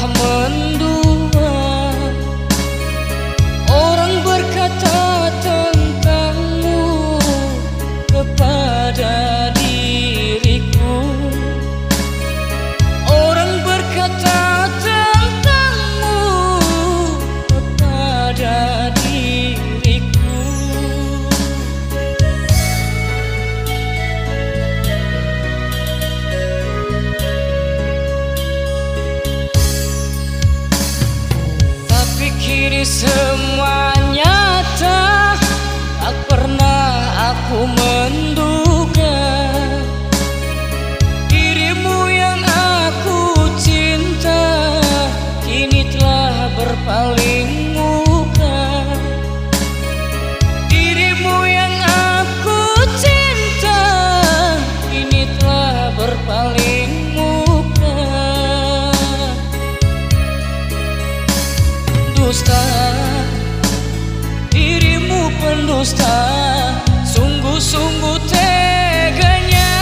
telah mendua. Orang berkata tentangmu kepada diriku. Orang berkata tentangmu kepada diriku. Tapi kini semua nyata, tak pernah aku menduga dirimu yang aku cinta kini telah berpaling muka. Dirimu yang aku cinta kini telah berpaling muka. Dusta, dirimu pendusta, sungguh-sungguh teganya.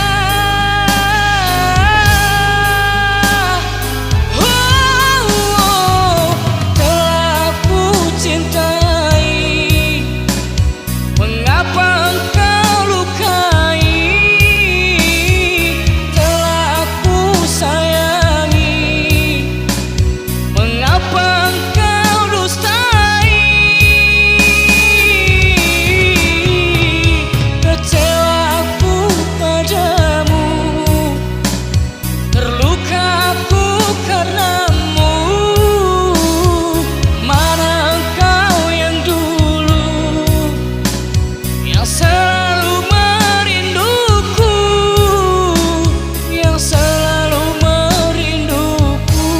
Telah aku cintai, mengapa engkau lukai? Telah aku sayangi, mengapa engkau dustai? Kecewa aku padamu, terluka aku karenamu. Mana engkau yang dulu, yang selalu merinduku, yang selalu merinduku.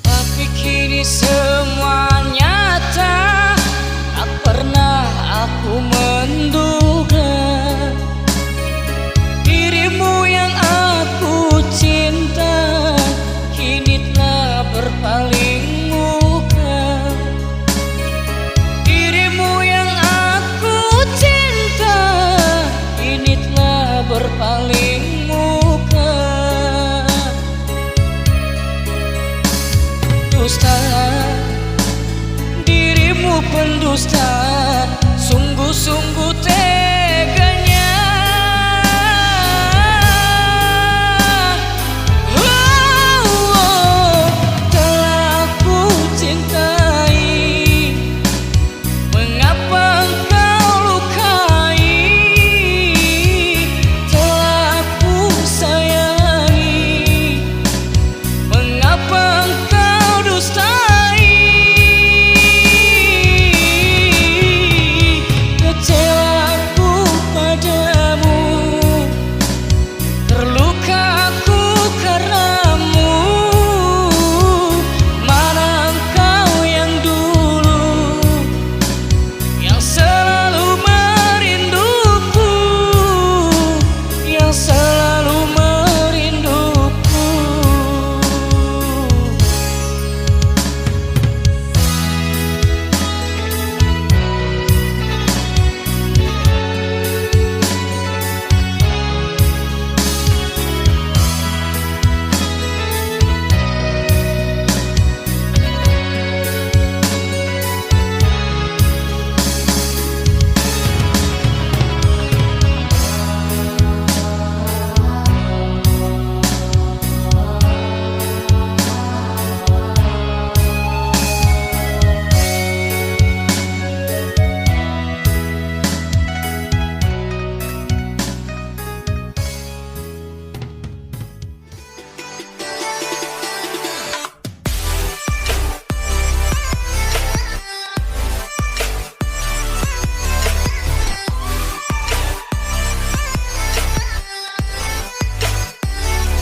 Tapi kini semua nyata, tak pernah aku menduga dirimu yang aku cinta kini telah berpaling muka. Dirimu yang aku cinta kini telah berpaling muka. Dusta, dirimu pendusta,